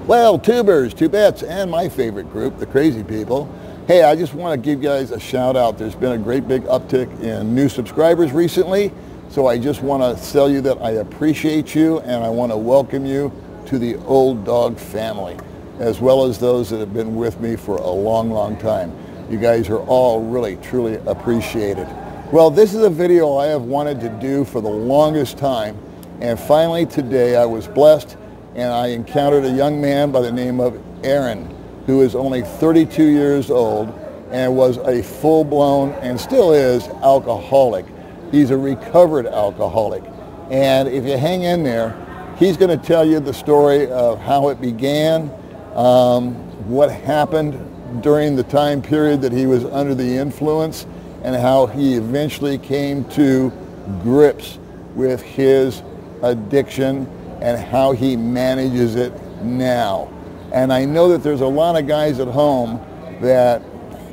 Well, tubers, tubettes, and my favorite group, the crazy people. Hey, I just want to give you guys a shout out. There's been a great big uptick in new subscribers recently. So I just want to tell you that I appreciate you and I want to welcome you to the Old Dog family, as well as those that have been with me for a long, long time. You guys are all really, truly appreciated. Well, this is a video I have wanted to do for the longest time. And finally today I was blessed and I encountered a young man by the name of Arron, who is only 32 years old and was a full-blown, and still is, alcoholic. He's a recovered alcoholic. And if you hang in there, he's going to tell you the story of how it began, what happened during the time period that he was under the influence, and how he eventually came to grips with his addiction and how he manages it now. And I know that there's a lot of guys at home that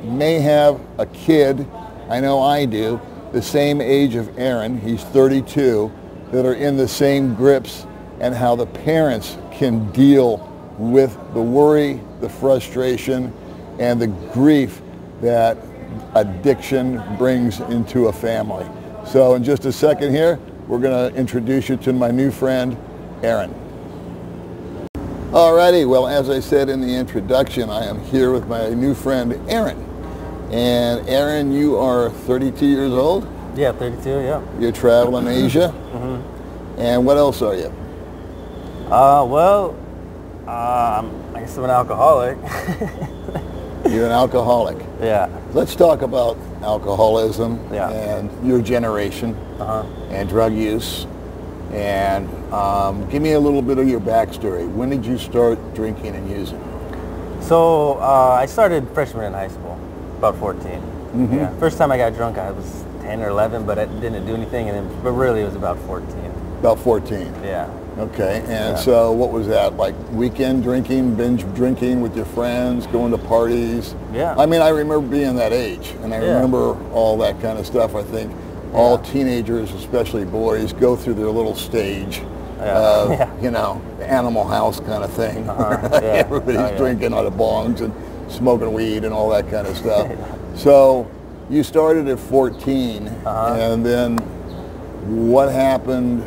may have a kid, I know I do, the same age of Arron, he's 32, that are in the same grips, and how the parents can deal with the worry, the frustration, and the grief that addiction brings into a family. So in just a second here, we're going to introduce you to my new friend, Arron. Alrighty, well, as I said in the introduction, I am here with my new friend, Arron. And Arron, you are 32 years old? Yeah, 32, yeah. You travel in Asia? And what else are you? I guess I'm an alcoholic. You're an alcoholic. Yeah. Let's talk about alcoholism and your generation and drug use. And give me a little bit of your backstory. When did you start drinking and using? So I started freshman in high school, about 14. Yeah. First time I got drunk, I was 10 or 11, but I didn't do anything. But really, it was about 14. About 14. Yeah. Okay. And so, what was that like? Weekend drinking, binge drinking with your friends, going to parties. Yeah. I mean, I remember being that age, and I remember all that kind of stuff. I think all teenagers, especially boys, go through their little stage of, you know, the Animal House kind of thing. Everybody's drinking out of bongs and smoking weed and all that kind of stuff. So you started at 14, and then what happened,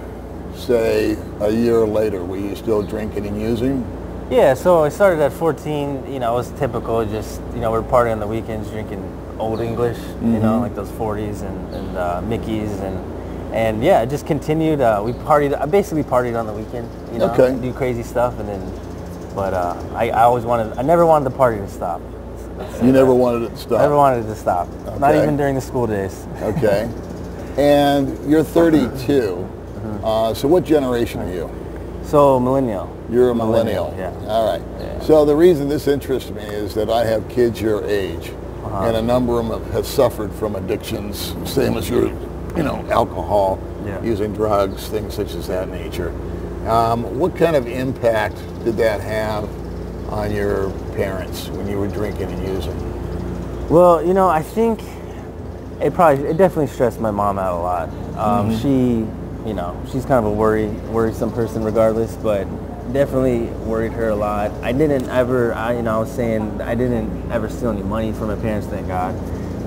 say, a year later? Were you still drinking and using? Yeah, so I started at 14, you know, it was typical, just, you know, we're partying on the weekends, drinking Old English, you know, like those 40s and Mickeys, and yeah, it just continued. We partied, I basically partied on the weekend, you know, do crazy stuff, and then, but I always wanted, I never wanted the party to stop. You never wanted it to stop? Never wanted it to stop, not even during the school days. Okay, and you're 32, so what generation are you? So millennial. You're a millennial. Yeah. All right. Yeah. So the reason this interests me is that I have kids your age, and a number of them have suffered from addictions, same as your, you know, alcohol, using drugs, things such as that nature. What kind of impact did that have on your parents when you were drinking and using? Well, you know, I think it definitely stressed my mom out a lot. She, you know, she's kind of a worrisome person regardless, but definitely worried her a lot. I didn't ever, you know, I was saying I didn't ever steal any money from my parents, thank God.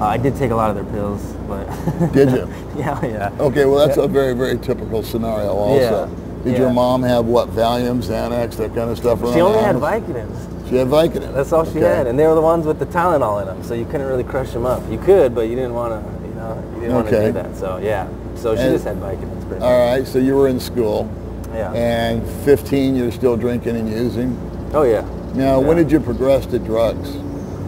I did take a lot of their pills, but... Did you? Yeah. Okay, well that's a very, very typical scenario also. Did your mom have what, Valium, Xanax, that kind of stuff around? She only had Vicodins. She had Vicodins? That's all she had, and they were the ones with the Tylenol in them, so you couldn't really crush them up. You could, but you didn't want to, you know, you didn't want to do that, so yeah. So she just had Vicodins pretty much. All right, so you were in school. Yeah. And 15, you're still drinking and using? Oh, yeah. Now, when did you progress to drugs?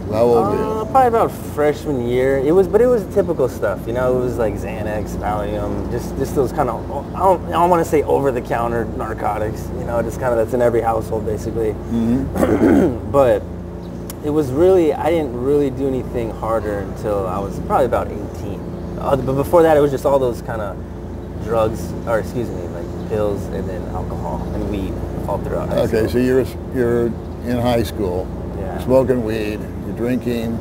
How old were you? Probably about freshman year. But it was typical stuff. You know, it was like Xanax, Valium, just those kind of, I don't want to say over-the-counter narcotics. You know, just kind of that's in every household, basically. But it was really, I didn't really do anything harder until I was probably about 18. But before that, it was just all those kind of drugs, or excuse me, like pills and then alcohol and weed all throughout high school. Okay, so you're in high school, smoking weed, you're drinking,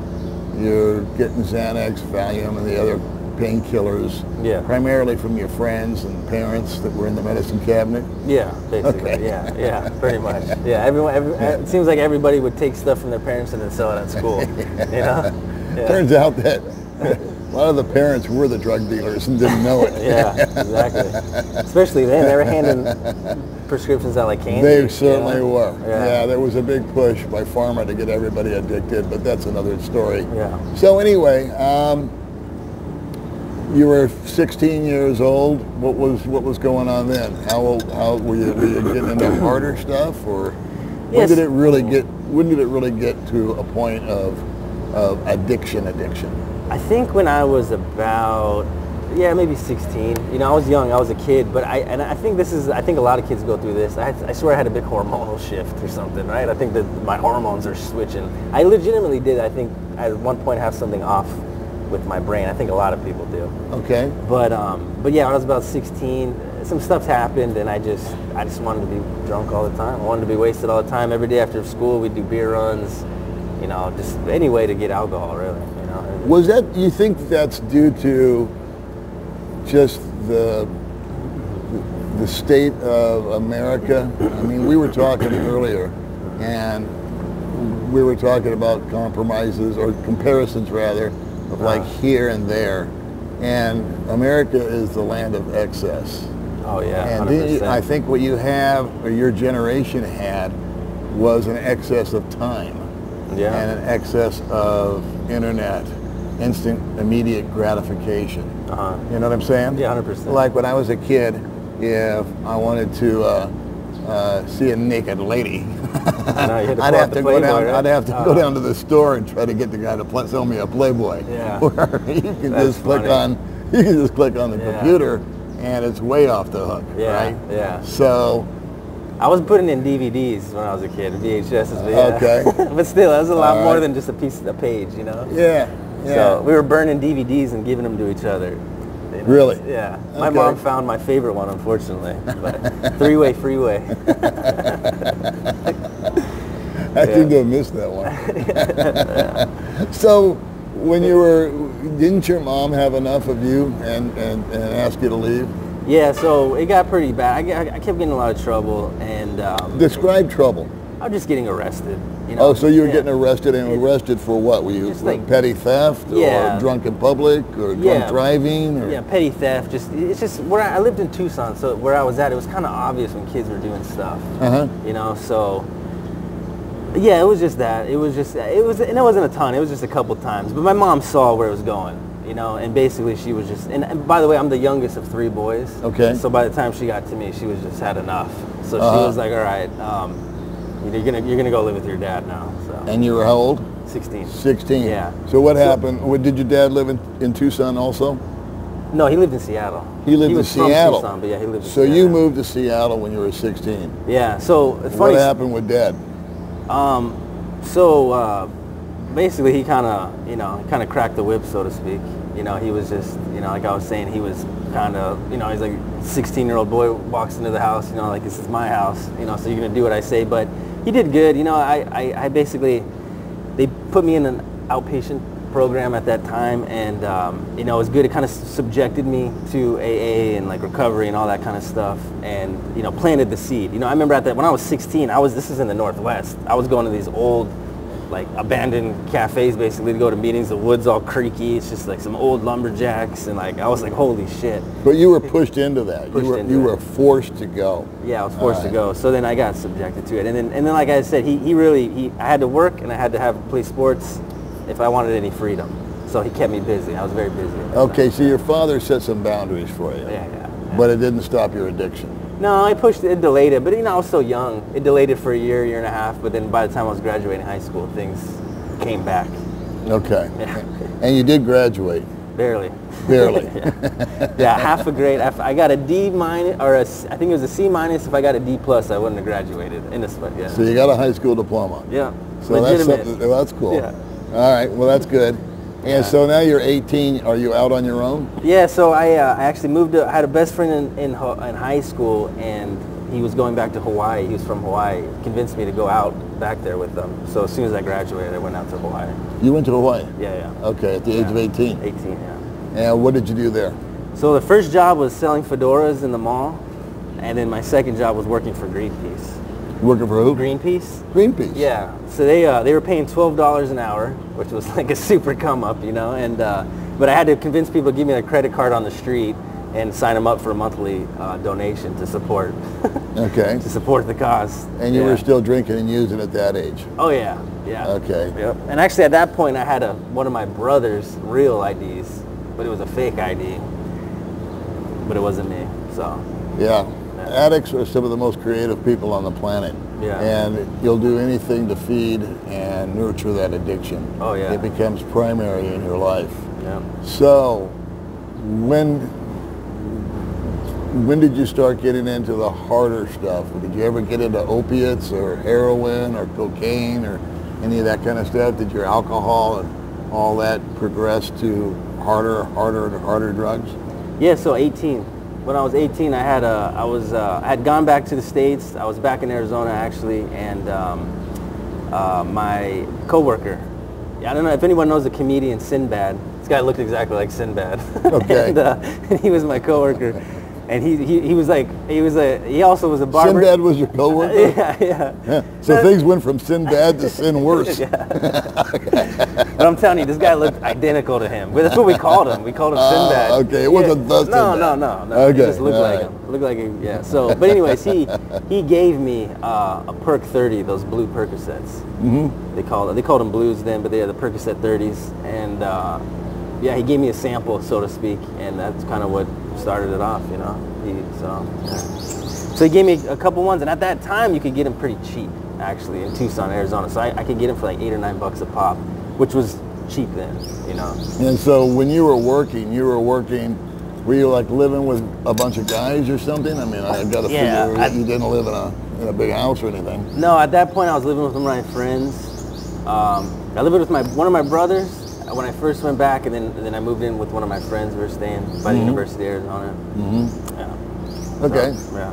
you're getting Xanax, Valium, and the other painkillers, primarily from your friends and parents that were in the medicine cabinet? Yeah, basically. Okay. Yeah, pretty much. Yeah, it seems like everybody would take stuff from their parents and then sell it at school. You know? Yeah. Turns out that a lot of the parents were the drug dealers and didn't know it. Yeah, exactly. Especially then, they were handing prescriptions out like candy. They certainly were. Yeah, there was a big push by pharma to get everybody addicted, but that's another story. Yeah. So anyway, you were 16 years old. What was going on then? How were you getting into harder stuff, or when did it really get to a point of addiction? I think when I was about, maybe 16. You know, I was young, I was a kid, but I think a lot of kids go through this. I swear I had a big hormonal shift or something, right? I think that my hormones are switching. I legitimately did, I think, at one point have something off with my brain. I think a lot of people do. Okay. But yeah, when I was about 16, some stuff happened, and I just wanted to be drunk all the time. I wanted to be wasted all the time. Every day after school, we'd do beer runs. You know, just any way to get alcohol, really. You know. Was that? You think that's due to just the state of America? I mean, we were talking earlier, and we were talking about compromises or comparisons, rather, of like here and there. And America is the land of excess. Oh yeah. And I think what you have, or your generation had, was an excess of time. Yeah. And an excess of internet, instant, immediate gratification. You know what I'm saying? Yeah, 100%. Like when I was a kid, if I wanted to see a naked lady, I'd have to go down to the store and try to get the guy to sell me a Playboy. Yeah. Where you can just click on the computer, and it's way off the hook. Yeah. Right? Yeah. So. I was putting in DVDs when I was a kid, VHSs. Okay. But still, that was a lot more than just a page, you know? Yeah. So we were burning DVDs and giving them to each other. You know? Really? Yeah. My mom found my favorite one, unfortunately. But Three-Way Freeway. I seem to have missed that one. So when you were, didn't your mom have enough of you and ask you to leave? Yeah, so it got pretty bad. I kept getting in a lot of trouble, and describe trouble. I was just getting arrested. You know? Oh, so you were getting arrested, and arrested for what? Were you like petty theft, or drunk in public, or drunk driving? Or? Yeah, petty theft. It's just where I lived in Tucson, so where I was at, it was kind of obvious when kids were doing stuff. You know, so yeah, it was just that. And it wasn't a ton. It was just a couple times, but my mom saw where it was going. You know, and basically she was just, and by the way, I'm the youngest of 3 boys. Okay. So by the time she got to me, she was just had enough. So she was like, all right, you're gonna go live with your dad now. So. And you were how old? 16. 16. Yeah. So what happened? Did your dad live in Tucson also? No, he lived in Seattle. He lived in Seattle. From Tucson, but yeah, he lived in So Seattle. you moved to Seattle when you were 16. Yeah. So funny. What happened with Dad? Basically, he kind of cracked the whip, so to speak. You know, he was just, you know, like I was saying, he was kind of, you know, he's like a 16-year-old boy walks into the house, you know, like, this is my house, you know, so you're going to do what I say. But he did good. You know, I basically, they put me in an outpatient program at that time, and, you know, it was good. It kind of subjected me to AA and, like, recovery and all that kind of stuff, and, you know, planted the seed. You know, I remember when I was 16, this is in the Northwest, I was going to these old, like, abandoned cafes, basically, to go to meetings. The wood's all creaky. It's just like some old lumberjacks, and like I was like, holy shit. But you were pushed into that. You were forced to go. Yeah, I was forced to go. So then I got subjected to it, and then like I said, I had to work, and I had to play sports if I wanted any freedom. So he kept me busy. I was very busy. Okay, so your father set some boundaries for you. Yeah. But it didn't stop your addiction. No, it delayed it, but you know, I was so young. It delayed it for a year and a half, but then by the time I was graduating high school, things came back. Okay. Yeah. And you did graduate. Barely. Yeah, half a grade. I got a D minus, or I think it was a C minus. If I got a D plus, I wouldn't have graduated. Yeah. So you got a high school diploma. Yeah. So that's cool. Yeah. All right. Well, that's good. And so now you're 18. Are you out on your own? Yeah. So I actually moved. I had a best friend in high school, and he was going back to Hawaii. He was from Hawaii. Convinced me to go out back there with them. So as soon as I graduated, I went out to Hawaii. You went to Hawaii? Yeah. Okay, at the age of 18? 18, yeah. And what did you do there? So the first job was selling fedoras in the mall, and then my second job was working for Greenpeace. Working for who? Greenpeace. Greenpeace. Yeah. So they were paying $12 an hour, which was like a super come up, you know. And but I had to convince people to give me a credit card on the street and sign them up for a monthly donation to support. Okay. To support the cause. And you were still drinking and using at that age? Oh yeah. Yeah. Okay. Yep. And actually at that point I had one of my brother's real IDs, but it was a fake ID. But it wasn't me. So. Yeah. Addicts are some of the most creative people on the planet. Yeah. And you'll do anything to feed and nurture that addiction. Oh yeah. It becomes primary in your life. Yeah. So when did you start getting into the harder stuff? Did you ever get into opiates or heroin or cocaine or any of that kind of stuff? Did your alcohol and all that progress to harder drugs? Yeah, so 18. When I was 18, I had gone back to the States. I was back in Arizona actually, and my coworker, I don't know if anyone knows the comedian Sinbad. This guy looked exactly like Sinbad. Okay. and he was my coworker. And he also was a barber. Sinbad was your coworker? Yeah. So things went from Sinbad to sin worse. But I'm telling you, this guy looked identical to him. That's what we called him. We called him Sinbad. Okay, it wasn't the Sinbad. No. Okay. He just looked like him. Looked like him. Yeah. So, but anyways, he gave me a Perk 30, those blue Percocets. Mm-hmm. They called them blues then, but they are the Percocet 30s. And yeah, he gave me a sample, so to speak, and that's kind of what started it off, you know. So he gave me a couple ones, and at that time you could get them pretty cheap, actually, in Tucson, Arizona. So I could get them for like $8 or $9 a pop, which was cheap then, you know. And so when you were working, were you like living with a bunch of guys or something? I mean, I got to figure you didn't live in a big house or anything. No, at that point I was living with one of my friends. I lived with one of my brothers when I first went back, and then I moved in with one of my friends. We were staying by the University of Arizona. Mm-hmm. Yeah. Okay. So, yeah.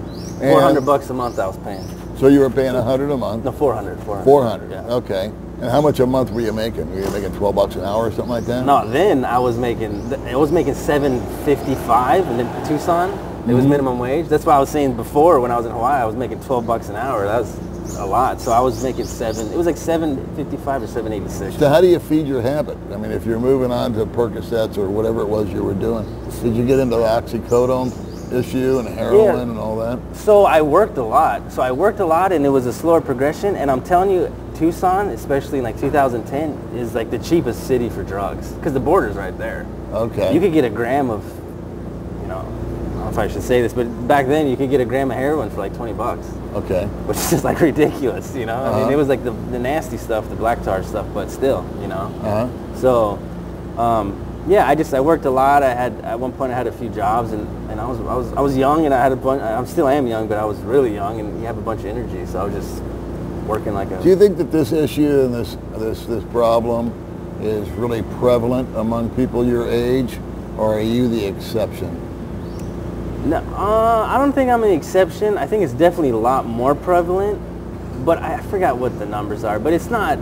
$400 a month I was paying. So you were paying $100 a month? No, 400. 400. Yeah. Okay. And how much a month were you making? Were you making $12 an hour or something like that? No, then I was making $7.55 in Tucson. It was minimum wage. That's why I was saying before when I was in Hawaii, I was making $12 an hour. That was a lot. So I was making it was like $7.55 or $7.86. So how do you feed your habit? I mean, if you're moving on to Percocets or whatever it was you were doing, did you get into the oxycodone issue and heroin and all that? So I worked a lot. And it was a slower progression. And I'm telling you, Tucson, especially in like 2010, is like the cheapest city for drugs because the border's right there. Okay. You could get a gram of, you know, I don't know if I should say this, but back then you could get a gram of heroin for like $20. Okay. Which is just like ridiculous, you know. I mean, it was like the nasty stuff, the black tar stuff, but still, you know. So, yeah, I worked a lot. At one point I had a few jobs, and I was young, and I had a bunch. I still am young, but I was really young, and you have a bunch of energy, so I was just working like a. Do you think that this issue and this problem is really prevalent among people your age, or are you the exception? No, I don't think I'm an exception. I think it's definitely a lot more prevalent, but I forgot what the numbers are. But it's not.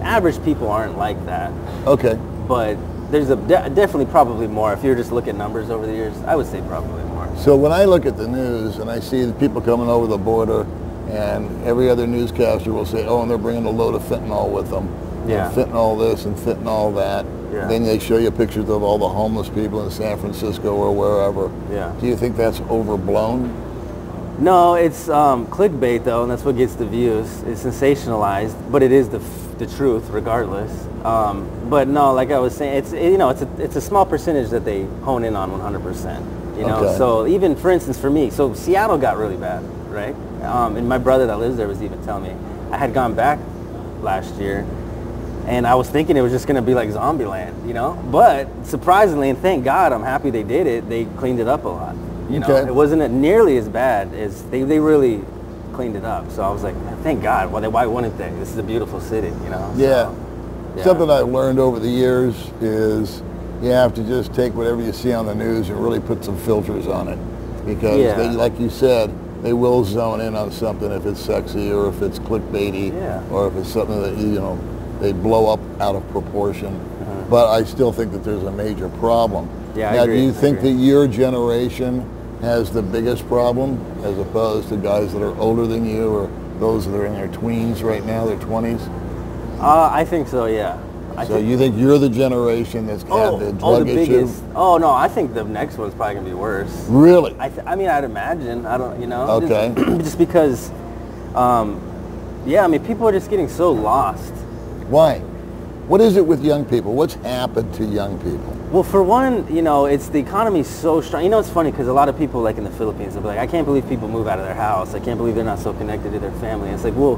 Average people aren't like that. Okay. But there's definitely probably more. If you were just look at numbers over the years, I would say probably more. So when I look at the news and I see the people coming over the border, and every other newscaster will say, oh, and they're bringing a load of fentanyl with them. Yeah. And fentanyl this and fentanyl that. Yeah. Then they show you pictures of all the homeless people in San Francisco or wherever. Yeah. Do you think that's overblown? No, it's clickbait though, and that's what gets the views. It's sensationalized, but it is the truth regardless. But no, like I was saying, it's a small percentage that they hone in on 100%. You know, okay. So even for instance for me, so Seattle got really bad, right? And my brother that lives there was even telling me I had gone back last year. And I was thinking it was just going to be like Zombieland, you know? But surprisingly, and thank God, I'm happy they did it, they cleaned it up a lot. You know? It wasn't nearly as bad as, they really cleaned it up. So I was like, thank God, why wouldn't they? This is a beautiful city, you know? Yeah. So, yeah. Something I've learned over the years is you have to just take whatever you see on the news and really put some filters on it. Because they, like you said, they will zone in on something if it's sexy or if it's clickbaity or if it's something that, you know, they blow up out of proportion. but I still think that there's a major problem. Yeah, now, I agree. do you think that your generation has the biggest problem as opposed to guys that are older than you or those that are in their tweens right now, their 20s? I think so, yeah. So you think you're the generation that's had the drug issue? Biggest. Oh, no, I think the next one's probably going to be worse. Really? I mean, I'd imagine. I don't, you know. Okay. Just because, yeah, I mean, people are just getting so lost. Why? What is it with young people? What's happened to young people? Well, for one, you know, it's the economy's so strong. You know, it's funny because a lot of people, like in the Philippines, they'll be like, I can't believe people move out of their house. I can't believe they're not so connected to their family. It's like, well,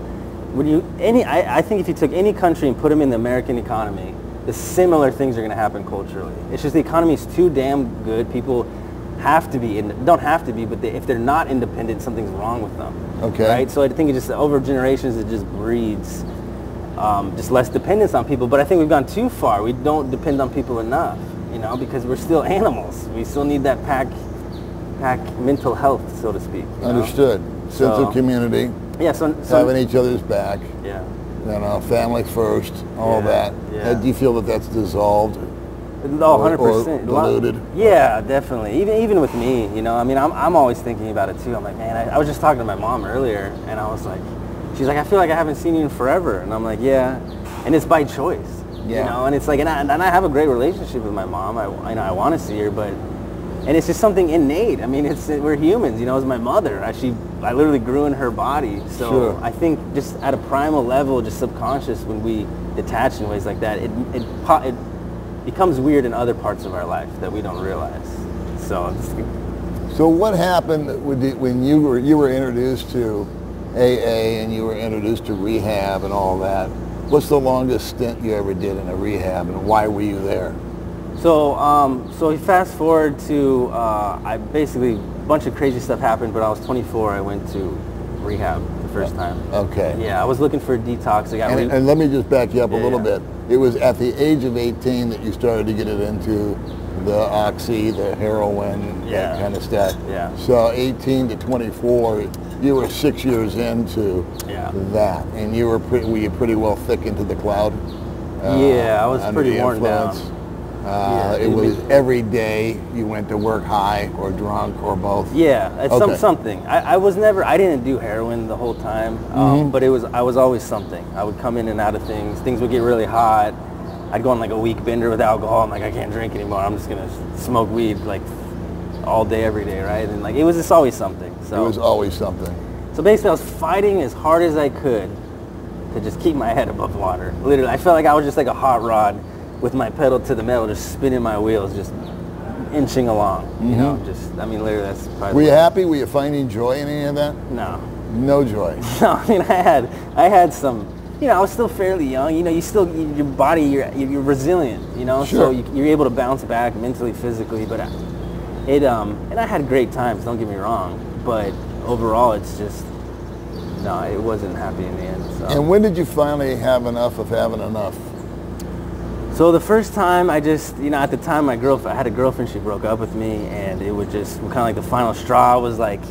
when you I think if you took any country and put them in the American economy, the similar things are going to happen culturally. It's just the economy's too damn good. People have to be, don't have to be, but if they're not independent, something's wrong with them. Okay. Right? So I think it just, over generations, it just breeds just less dependence on people. But I think we've gone too far. We don't depend on people enough, you know, because we're still animals. We still need that pack mental health, so to speak. Understood. Sense of community. Yeah, so having each other's back. Yeah. You know, family first, all that. Yeah. Do you feel that that's dissolved? Oh, 100%. Or diluted? Yeah, definitely. Even with me, you know, I mean, I'm always thinking about it too. I'm like, man, I was just talking to my mom earlier, and I was like, she's like, I feel like I haven't seen you in forever. And I'm like, yeah. And it's by choice. Yeah. You know, and it's like, and I have a great relationship with my mom. I want to see her, but, and it's just something innate. I mean, we're humans, you know, as my mother. I literally grew in her body. So sure. I think just at a primal level, just subconscious, when we detach in ways like that, it becomes weird in other parts of our life that we don't realize. So what happened when you were introduced to AA and you were introduced to rehab and all that? What's the longest stint you ever did in a rehab, and why were you there? So we fast forward to, I basically, a bunch of crazy stuff happened, but I was 24, I went to rehab the first time. Okay. Yeah, I was looking for a detox. And let me just back you up a little bit. It was at the age of 18 that you started to get it into the oxy, the heroin, that kind of stuff. Yeah. So 18 to 24, you were 6 years into that, and were you pretty well thick into the cloud? Yeah, I was pretty worn down. It was every day you went to work high or drunk or both? Yeah, it's something. I didn't do heroin the whole time, but I was always something. I would come in and out of things. Things would get really hot. I'd go on like a week bender with alcohol. I'm like, I can't drink anymore. I'm just going to smoke weed like all day, every day, right? And like, it was just always something. So, it was always something. So basically I was fighting as hard as I could to just keep my head above water. Literally, I felt like I was just like a hot rod with my pedal to the metal, just spinning my wheels, just inching along, you know, literally that's probably... Were you happy? Were you finding joy in any of that? No. No joy? No, I mean, I had some, you know, I was still fairly young, you know, your body, you're resilient, you know, so you're able to bounce back mentally, physically, but and I had great times, don't get me wrong, but overall it's just, no, it wasn't happy in the end. So. And when did you finally have enough of having enough? So the first time I just, you know, at the time I had a girlfriend, she broke up with me, and it was just kind of like the final straw. I was like,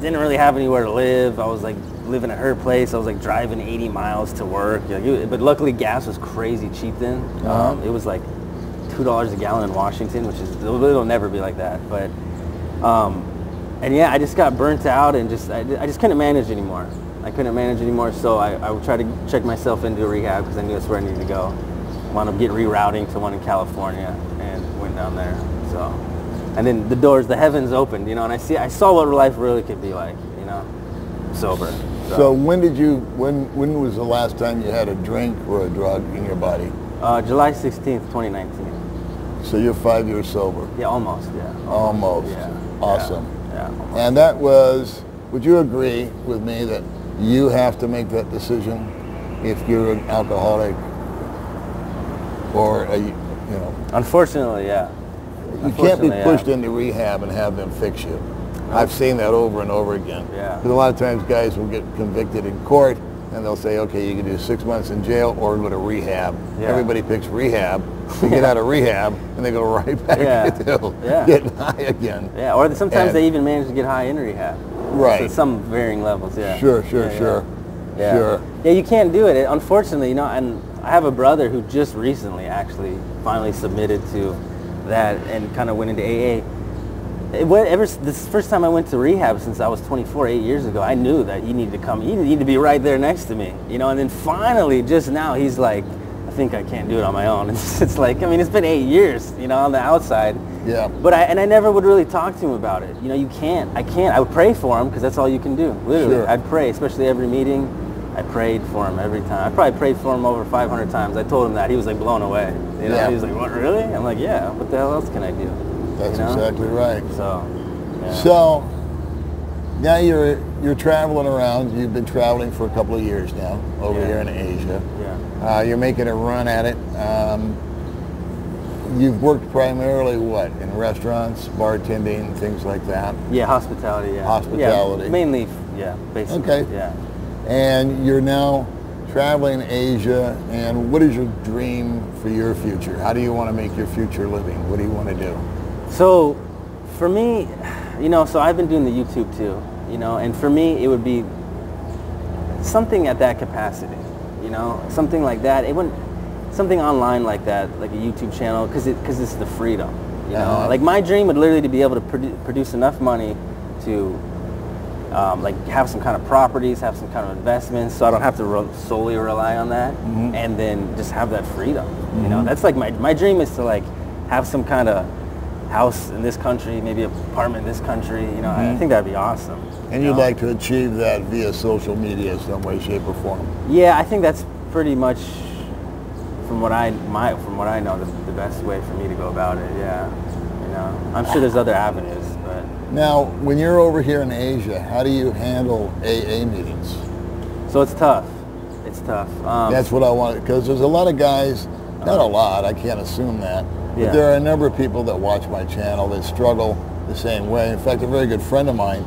didn't really have anywhere to live. I was like living at her place. I was like driving 80 miles to work. But luckily gas was crazy cheap then. It was like $2 a gallon in Washington, which is, it'll never be like that. But, and yeah, I just got burnt out and I just couldn't manage anymore. I couldn't manage anymore, so I would try to check myself into a rehab because I knew that's where I needed to go. Wound up getting rerouting to one in California and went down there. So, and then the heavens opened, you know, and I saw what life really could be like, you know, sober. So when was the last time you had a drink or a drug in your body? July 16th, 2019. So you're 5 years sober? Yeah, almost, yeah. Almost. Yeah. Awesome. Yeah. And that was, would you agree with me that you have to make that decision if you're an alcoholic? Or, you know... Unfortunately, yeah. You can't be pushed into rehab and have them fix you. Nope. I've seen that over and over again. Yeah. Because a lot of times guys will get convicted in court and they'll say, okay, you can do 6 months in jail or go to rehab. Yeah. Everybody picks rehab. They get out of rehab and they go right back to getting high again. Yeah, or sometimes they even manage to get high in rehab. Right. So some varying levels, yeah. Sure. Yeah. Sure. Yeah, you can't do it. Unfortunately, you know, and I have a brother who just recently actually finally submitted to that and kind of went into AA. This first time I went to rehab since I was 24, 8 years ago, I knew that he needed to come. He needed to be right there next to me, you know. And then finally, just now, he's like, I think I can't do it on my own. It's like, I mean, it's been 8 years, you know, on the outside. Yeah. But I never would really talk to him about it. You know, I can't. I would pray for him because that's all you can do. Literally, Sure. I'd pray, especially every meeting. I prayed for him every time. I probably prayed for him over 500 times. I told him that. He was like blown away. You know, Yeah. he was like, what, really? I'm like, yeah. What the hell else can I do? That's you know? exactly right. So, yeah. So now you're traveling around. You've been traveling for a couple of years now over here in Asia. Yeah. You're making a run at it. You've worked primarily what, in restaurants, bartending, things like that? Yeah, hospitality. Yeah. Hospitality. Yeah, mainly. Yeah, basically. Okay. Yeah. And you're now traveling Asia. And what is your dream for your future? How do you want to make your future living? What do you want to do? So, for me, you know, so I've been doing the YouTube too, you know, and for me, it would be something at that capacity, you know, something like that. It wouldn't, something online like that, like a YouTube channel, because it's the freedom, you know. Like my dream would literally to be able to produce enough money to, like have some kind of properties, have some kind of investments, so I don't have to solely rely on that, and then just have that freedom, you know. That's like my dream is to like have some kind of house in this country, maybe an apartment in this country, you know. I think that'd be awesome. And you'd like to achieve that via social media some way, shape, or form? Yeah, I think that's pretty much, from what I know, the best way for me to go about it. Yeah, you know, I'm sure there's other avenues, but now, when you're over here in Asia, how do you handle AA meetings? so it's tough. It's tough. That's what I want, because there's a lot of guys, not a lot, I can't assume that, but Yeah. there are a number of people that watch my channel that struggle the same way. In fact, a very good friend of mine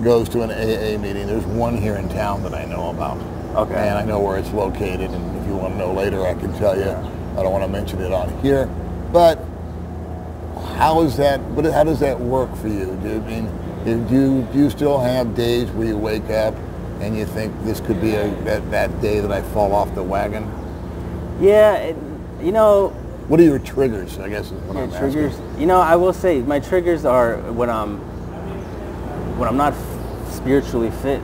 goes to an AA meeting. There's one here in town that I know about. Okay. And I know where it's located, and if you want to know later, I can tell you. Yeah. I don't want to mention it on here. But how does that work for you? Do you still have days where you wake up and you think this could be that day that I fall off the wagon? Yeah, you know. What are your triggers, I guess is what I'm triggers. asking. You know, I will say my triggers are when I'm not spiritually fit.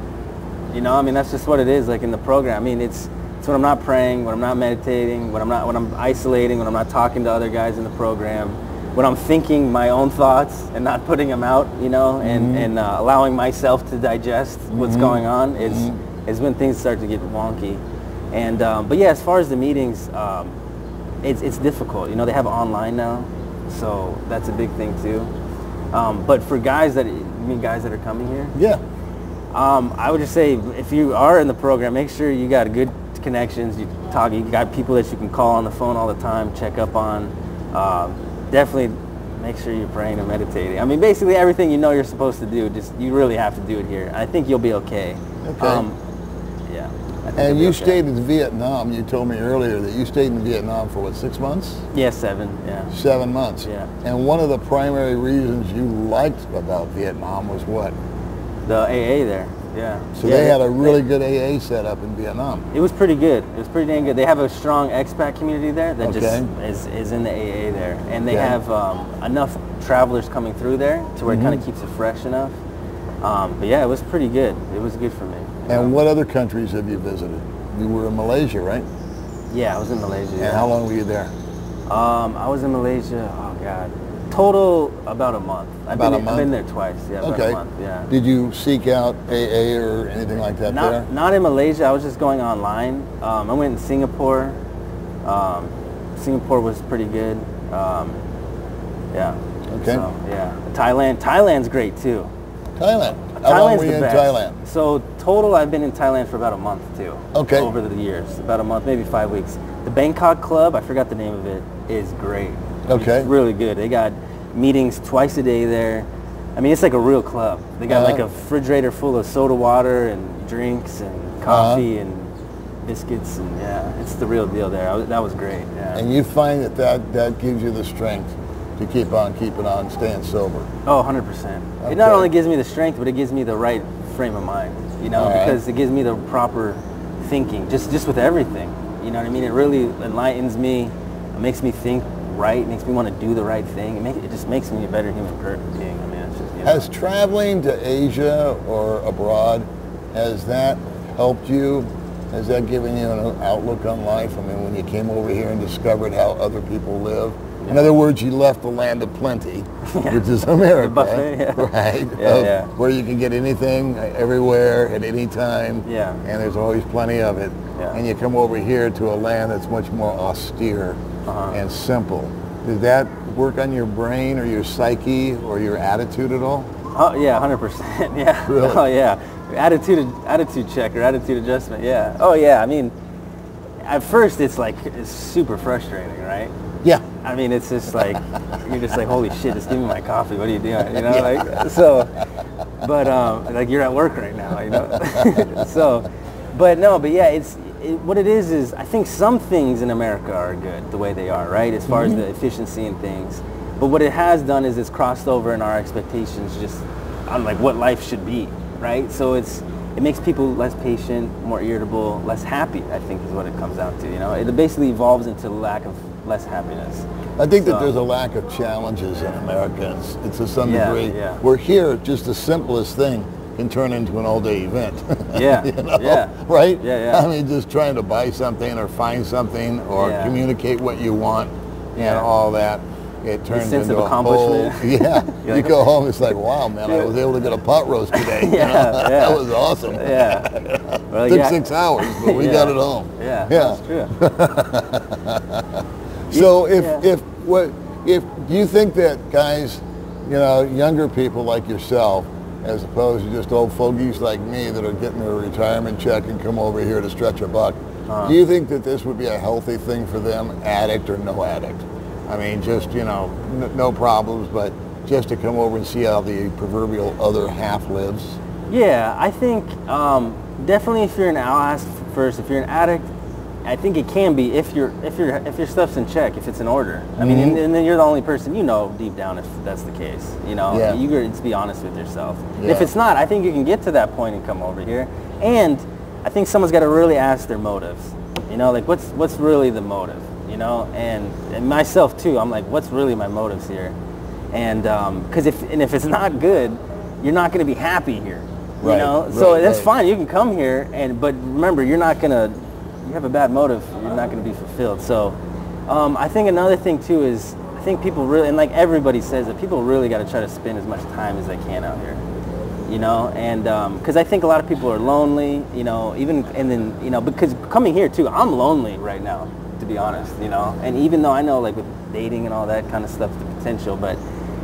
You know, I mean, that's just what it is, like in the program. I mean, it's when I'm not praying, when I'm not meditating, when I'm isolating, when I'm not talking to other guys in the program, when I'm thinking my own thoughts and not putting them out, you know, and allowing myself to digest what's going on is when things start to get wonky. And but yeah, as far as the meetings, it's difficult. You know, they have online now, so that's a big thing too. But for guys that are coming here? Yeah. I would just say, if you are in the program, make sure you got good connections. You got people that you can call on the phone all the time, check up on. Definitely make sure you're praying and meditating. I mean, basically everything you know you're supposed to do, just you really have to do it here. I think you'll be okay. Okay. Yeah. And you stayed in Vietnam. You told me earlier that you stayed in Vietnam for what, 6 months? Yeah, 7. Yeah. 7 months. Yeah. And one of the primary reasons you liked about Vietnam was what? The AA there. Yeah. So yeah, they had a really good AA set up in Vietnam. It was pretty good. It was pretty dang good. They have a strong expat community there that Okay. just is in the AA there. And they have enough travelers coming through there to where it kind of keeps it fresh enough. But yeah, it was pretty good. It was good for me. And what other countries have you visited? You were in Malaysia, right? Yeah, I was in Malaysia. And how long were you there? I was in Malaysia, oh God. Total about a month. I've been there twice, yeah, about a month, yeah. Did you seek out AA or anything like that there? Not in Malaysia, I was just going online. I went in Singapore. Singapore was pretty good. Yeah. Okay. So, yeah. Thailand's great too. Thailand. How long were you in best. Thailand? So total, I've been in Thailand for about a month too. Okay. Over the years, about a month, maybe 5 weeks. The Bangkok Club, I forgot the name of it, is great. Okay. It's really good. They got meetings twice a day there. I mean, it's like a real club. They got like a refrigerator full of soda water and drinks and coffee and biscuits, and yeah, it's the real deal there. That was great. Yeah. And you find that gives you the strength to keep on keeping on, staying sober. Oh, 100%. Okay. It not only gives me the strength, but it gives me the right frame of mind, you know, because it gives me the proper thinking, just with everything. You know what I mean? It really enlightens me. It makes me think right. It makes me want to do the right thing. It just makes me a better human being. I mean, it's just, you know. Has traveling to Asia or abroad, has that helped you? Has that given you an outlook on life? I mean, when you came over here and discovered how other people live? In other words, you left the land of plenty, which is America, the buffet, right? Where you can get anything, everywhere, at any time, and there's always plenty of it. And you come over here to a land that's much more austere and simple. Did that work on your brain or your psyche or your attitude at all? Oh yeah, 100%. Yeah. Really? Oh yeah. Attitude check or attitude adjustment. Yeah. Oh yeah. I mean, at first it's super frustrating, right? Yeah. I mean, it's just like, you're just like, holy shit, just give me my coffee. What are you doing? You know, like, so, but, like, you're at work right now, you know? So, but yeah, what it is I think some things in America are good the way they are, right? As far as the efficiency and things. But what it has done is it's crossed over in our expectations just on like what life should be, right? So it makes people less patient, more irritable, less happy, I think is what it comes down to, you know? It basically evolves into lack of less happiness. I think that there's a lack of challenges in America. It's to some degree. Yeah. We're here, just the simplest thing can turn into an all-day event. Yeah. You know? Yeah. Right? Yeah. I mean, just trying to buy something or find something or communicate what you want and all that. It turns sense into of accomplishment. You go home, it's like, wow, man, I was able to get a pot roast today. That was awesome. Well, Took 6 hours, but we got it home. That's true. So if you think that guys, you know, younger people like yourself, as opposed to just old fogies like me that are getting their retirement check and come over here to stretch a buck, do you think that this would be a healthy thing for them, addict or no addict? I mean, just, you know, no problems, but just to come over and see how the proverbial other half lives? Yeah, I think definitely if you're I'll ask first, if you're an addict, I think it can be if your stuff's in check, if it's in order. I mean, and then you're the only person you know deep down if that's the case. You know, you got to be honest with yourself. If it's not, I think you can get to that point and come over here. And I think someone's got to really ask their motives. You know, like what's really the motive? You know, and myself too. I'm like, what's really my motives here? And because if it's not good, you're not going to be happy here. You know, so that's fine. You can come here, but remember, you're not gonna. You have a bad motive, you're not going to be fulfilled. So I think another thing too is I think people really, and like everybody says, that people really got to try to spend as much time as they can out here. You know, and because I think a lot of people are lonely. You know, because coming here too, I'm lonely right now, to be honest. You know, and even though I know like with dating and all that kind of stuff, the potential, but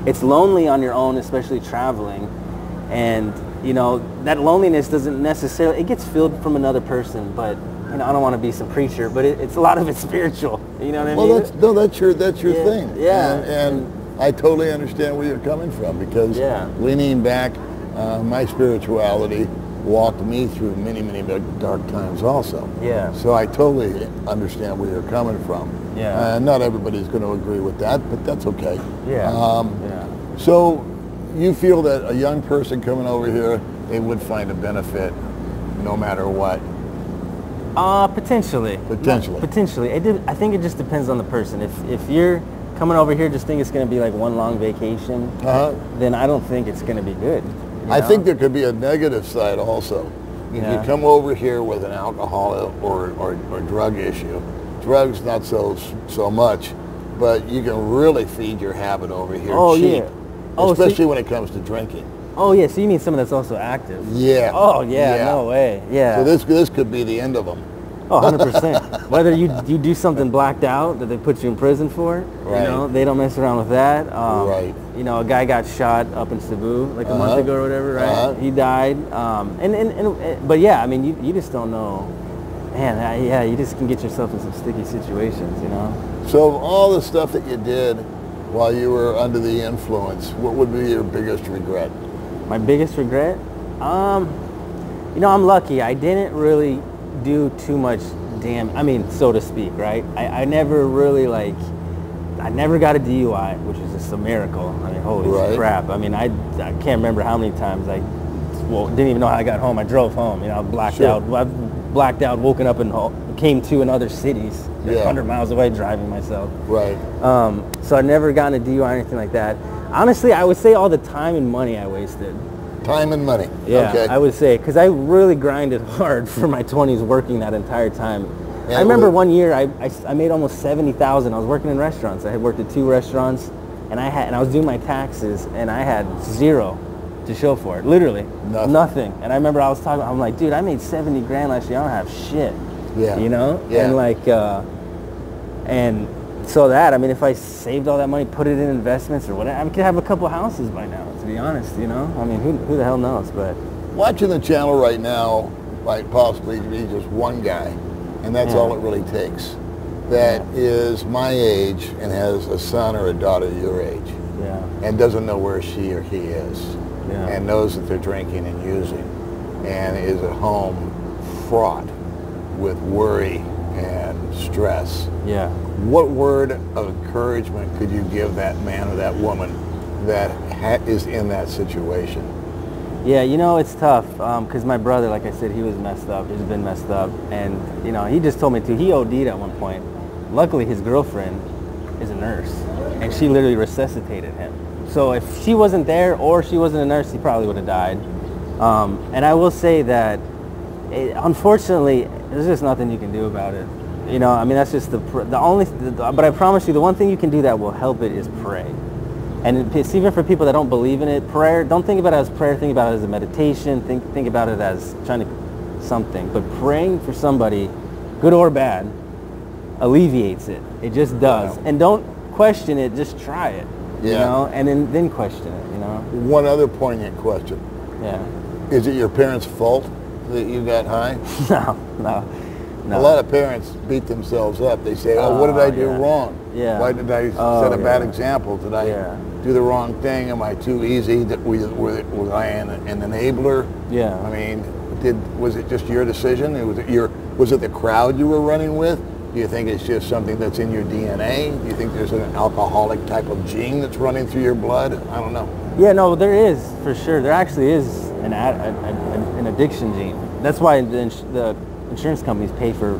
it's lonely on your own, especially traveling, and you know that loneliness doesn't necessarily, it gets filled from another person, but you know, I don't want to be some preacher, but it's a lot of it's spiritual. You know what I mean? Well, that's your thing. Yeah. And I totally understand where you're coming from, because leaning back, my spirituality walked me through many, many dark times also. Yeah. So I totally understand where you're coming from. Yeah. Not everybody's going to agree with that, but that's okay. Yeah. So you feel that a young person coming over here, they would find a benefit no matter what? Potentially. Potentially. I think it just depends on the person. If you're coming over here just think it's going to be like one long vacation, then I don't think it's going to be good. You know? I think there could be a negative side also. If you come over here with an alcohol or drug issue, drugs not so much, but you can really feed your habit over here cheap. Especially when it comes to drinking. Oh yeah, so you mean someone that's also active? Yeah. Oh yeah, no way. Yeah. So this could be the end of them. Oh, 100%. Whether you do something blacked out that they put you in prison for, you know, they don't mess around with that. You know, a guy got shot up in Cebu like a month ago or whatever, right? He died. But yeah, I mean, you just don't know. Man, you just can get yourself in some sticky situations, you know. So all the stuff that you did while you were under the influence, what would be your biggest regret? My biggest regret? You know, I'm lucky. I didn't really do too much so to speak, right? I never really I never got a DUI, which is just a miracle. I mean, holy crap. I mean, I can't remember how many times didn't even know how I got home. I drove home, you know, blacked out. I blacked out, woken up and came to in other cities, like 100 miles away, driving myself. Right. So I never gotten a DUI or anything like that. Honestly, I would say all the time and money I wasted. Time and money. Yeah, okay. I would say, because I really grinded hard for my 20s working that entire time. Yeah, I remember one year I made almost $70,000. I was working in restaurants. I had worked at 2 restaurants, and I was doing my taxes, and I had 0 to show for it. Literally nothing. And I remember I was talking. I'm like, dude, I made 70 grand last year. I don't have shit. Yeah. You know. Yeah. And like, and so that, I mean, if I saved all that money, put it in investments or whatever, I could have a couple houses by now. To be honest, you know. I mean, who the hell knows? But watching the channel right now might possibly be just one guy, and that's all it really takes. That is my age and has a son or a daughter your age, and doesn't know where she or he is, and knows that they're drinking and using, and is at home fraught with worry and stress. Yeah. What word of encouragement could you give that man or that woman that is in that situation? Yeah, you know, it's tough because my brother, like I said, he was messed up. He's been messed up. And, you know, he just told me, too, he OD'd at one point. Luckily, his girlfriend is a nurse, and she literally resuscitated him. So if she wasn't there or she wasn't a nurse, he probably would have died. And I will say that, unfortunately, there's just nothing you can do about it. You know, I mean, that's just but I promise you, the one thing you can do that will help it is pray. And it's even for people that don't believe in it, prayer, don't think about it as prayer, think about it as a meditation, think about it as trying to something. But praying for somebody, good or bad, alleviates it. It just does. Wow. And don't question it, just try it. Yeah. You know, and then question it, you know. One other poignant question. Yeah. Is it your parents' fault that you got high? No. A lot of parents beat themselves up. They say, oh, what did I do wrong? Yeah. Why did I set a bad example? Did I do the wrong thing? Am I too easy? Was I an enabler? Yeah. I mean, was it just your decision? Was it the crowd you were running with? Do you think it's just something that's in your DNA? Do you think there's an alcoholic type of gene that's running through your blood? I don't know. Yeah, no, there is, for sure. There actually is an addiction gene. That's why the insurance companies pay for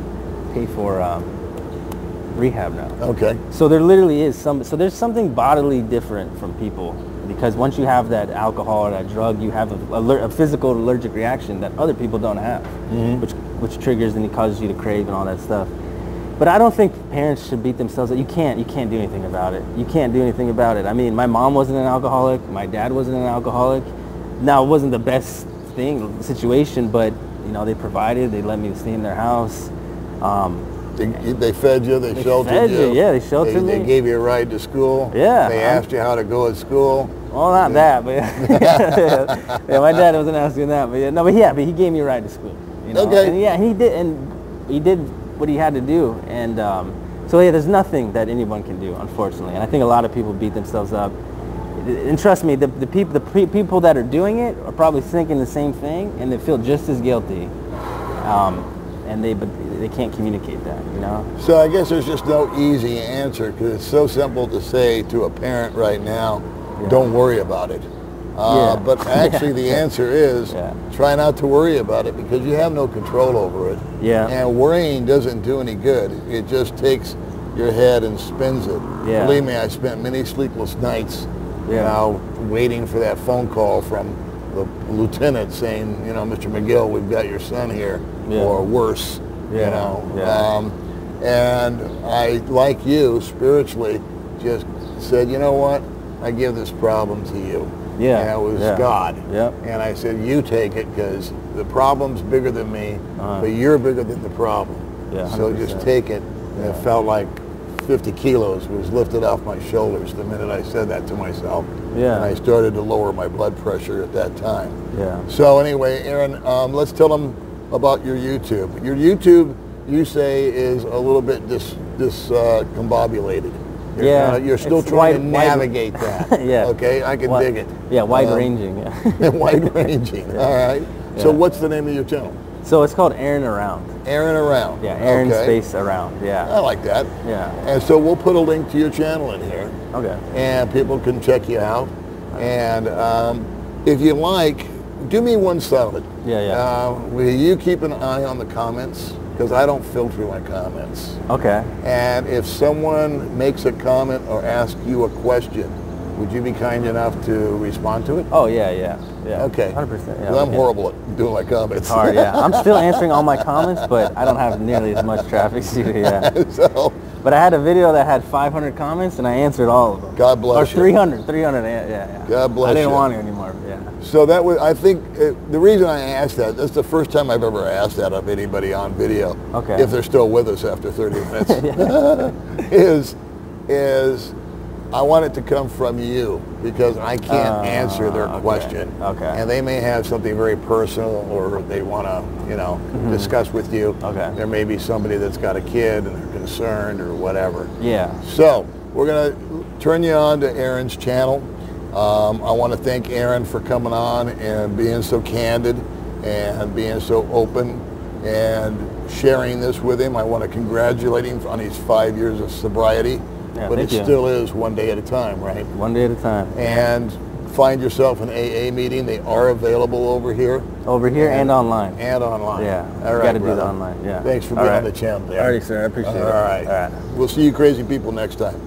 rehab now. Okay. So there literally is so there's something bodily different from people, because once you have that alcohol or that drug, you have a physical allergic reaction that other people don't have, which triggers and it causes you to crave and all that stuff. But I don't think parents should beat themselves up. You can't do anything about it. You can't do anything about it. I mean, my mom wasn't an alcoholic. My dad wasn't an alcoholic. Now, it wasn't the best situation, but you know, they provided. They let me stay in their house. They fed you. They sheltered you. Yeah, they sheltered me. They gave you a ride to school. Yeah. They asked you how to go at school. Well, not that, but yeah, my dad wasn't asking that, but he gave me a ride to school. You know? Okay. And he did what he had to do, and so yeah, there's nothing that anyone can do, unfortunately. And I think a lot of people beat themselves up. And trust me, the people that are doing it are probably thinking the same thing, and they feel just as guilty. But they can't communicate that, you know? So I guess there's just no easy answer, because it's so simple to say to a parent right now, don't worry about it. But actually the answer is try not to worry about it, because you have no control over it. Yeah. And worrying doesn't do any good. It just takes your head and spins it. Yeah. Believe me, I spent many sleepless nights now waiting for that phone call from the lieutenant saying, you know, Mr. McGill, we've got your son here, or worse, you know. And I, like you, spiritually just said, you know what, I give this problem to you. Yeah. And it was God. Yep. And I said, you take it, because the problem's bigger than me, but you're bigger than the problem. Yeah, so just take it. And it felt like 50 kilos was lifted off my shoulders the minute I said that to myself. Yeah. And I started to lower my blood pressure at that time. Yeah. So anyway, Arron, let's tell them about your YouTube. Your YouTube, you say, is a little bit discombobulated. You're still trying to navigate that. Okay, I can dig it. Yeah, wide-ranging. Wide-ranging. All right. So what's the name of your channel? So it's called Arron Around. Arron Around. Yeah, Arron space Around. Yeah. I like that. Yeah. And so we'll put a link to your channel in here. Okay. And people can check you out. And if you like, do me one solid. Yeah. Will you keep an eye on the comments? Because I don't filter my comments. Okay. And if someone makes a comment or asks you a question, would you be kind enough to respond to it? Oh, yeah. Okay. 100%. Yeah, well, I'm horrible at doing my comments. It's hard, yeah. I'm still answering all my comments, but I don't have nearly as much traffic as you do, yeah. So, but I had a video that had 500 comments, and I answered all of them. God bless you. Or 300, yeah. God bless you. I didn't want to anymore, yeah. So that was, I think, the reason I asked that's the first time I've ever asked that of anybody on video. Okay. If they're still with us after 30 minutes. is I want it to come from you because I can't answer their question. Okay. And they may have something very personal or they want to, discuss with you. Okay. There may be somebody that's got a kid and they're concerned or whatever. Yeah. So we're going to turn you on to Arron's channel. I want to thank Arron for coming on and being so candid and being so open and sharing this with him. I want to congratulate him on his 5 years of sobriety. Yeah, but it still is one day at a time, right? One day at a time. And find yourself an AA meeting. They are available over here. Over here and online. And online. Yeah. All right, got to do brother. the online. Yeah. Thanks for being on the channel. All right, sir. I appreciate it. All right. We'll see you crazy people next time.